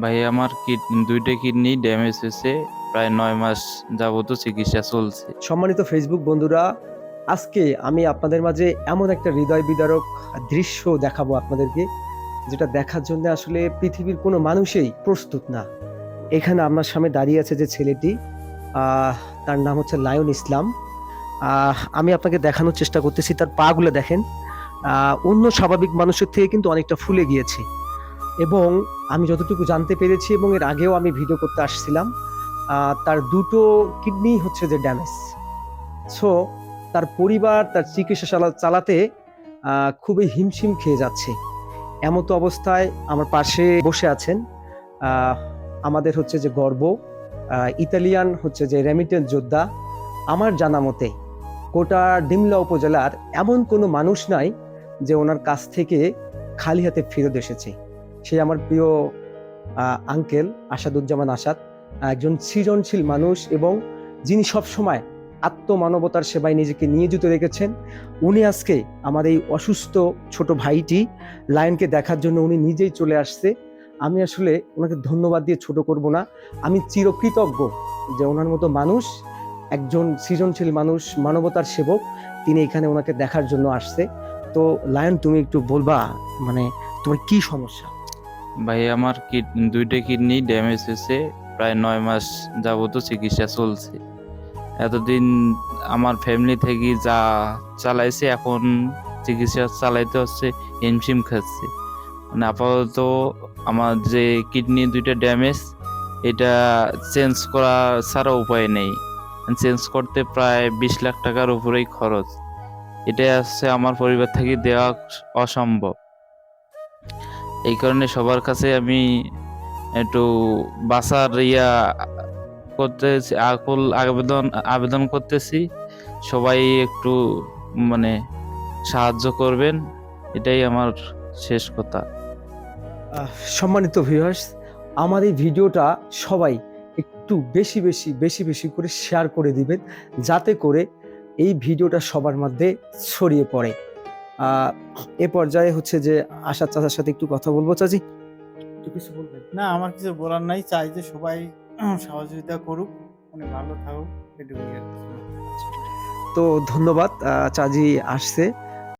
ভাই আমার দুইটা কিডনি ড্যামেজ হয়েছে। প্রায় 9 মাস যাবত চিকিৎসা চলছে। সম্মানিত ফেসবুক বন্ধুরা, আজকে আমি আপনাদের মাঝে এমন একটা হৃদয় বিদারক দৃশ্য দেখাবো আপনাদেরকে, যেটা দেখার জন্য আসলে পৃথিবীর কোনো মানুষই প্রস্তুত না। এখানে আপনার সামনে দাঁড়িয়ে আছে যে ছেলেটি, আহ, তার নাম হচ্ছে লায়ন ইসলাম। আমি আপনাকে দেখানোর চেষ্টা করতেছি, তার পা গুলো দেখেন। অন্য স্বাভাবিক মানুষের থেকে কিন্তু অনেকটা ফুলে গিয়েছে। এবং আমি যতটুকু জানতে পেরেছি, এবং এর আগেও আমি ভিডিও করতে আসছিলাম, তার দুটো কিডনি হচ্ছে যে ড্যামেজ। সো তার পরিবার তার চিকিৎসা চালাতে খুবই হিমশিম খেয়ে যাচ্ছে। এমতো অবস্থায় আমার পাশে বসে আছেন আমাদের হচ্ছে যে গর্ব, ইতালিয়ান হচ্ছে যে রেমিটেন্স যোদ্ধা। আমার জানা মতে গোটা ডিমলা উপজেলার এমন কোনো মানুষ নাই যে ওনার কাছ থেকে খালি হাতে ফেরত এসেছে। সে আমার প্রিয় আঙ্কেল আসাদুজ্জামান আসাদ, একজন সৃজনশীল মানুষ, এবং যিনি সবসময় আত্মমানবতার সেবায় নিজেকে নিয়োজিত রেখেছেন। উনি আজকে আমার এই অসুস্থ ছোট ভাইটি লায়নকে দেখার জন্য উনি নিজেই চলে আসছে। আমি আসলে ওনাকে ধন্যবাদ দিয়ে ছোট করব না, আমি চিরকৃতজ্ঞ যে ওনার মতো মানুষ, একজন সৃজনশীল মানুষ, মানবতার সেবক, তিনি এখানে ওনাকে দেখার জন্য আসছে। তো লায়ন, তুমি একটু বলবা মানে তোমার কি সমস্যা? ভাই আমার দুইটা কিডনি ড্যামেজ হয়েছে। প্রায় 9 মাস যাবত চিকিৎসা চলছে। এতদিন আমার ফ্যামিলি থেকে যা চালাইছে, এখন চিকিৎসা চালাইতে হচ্ছে, হিমশিম খাচ্ছে। মানে আপাতত আমার যে কিডনি দুইটা ড্যামেজ, এটা চেঞ্জ করা ছাড়া উপায় নেই। চেঞ্জ করতে প্রায় 20 লাখ টাকার উপরেই খরচ। এটা হচ্ছে আমার পরিবার থেকে দেওয়া অসম্ভব। এই কারণে সবার কাছে আমি একটু বাঁচার করতেছি, আবেদন আবেদন করতেছি। সবাই একটু মানে সাহায্য করবেন, এটাই আমার শেষ কথা। সম্মানিত ভিউয়ার্স, আমার এই ভিডিওটা সবাই একটু বেশি বেশি বেশি বেশি করে শেয়ার করে দিবেন, যাতে করে এই ভিডিওটা সবার মধ্যে ছড়িয়ে পড়ে। এ পর্যায়ে হচ্ছে যে আশাদ চাচার সাথে একটু কথা বলবো। চাচি, একটু কিছু বলবেন? না, আমার কিছু বলার নাই। চাই যে সবাই সহযোগিতা করুক, উনি ভালো থাকুক, এটুকুই আর কি। তো ধন্যবাদ, চাচি আসছে।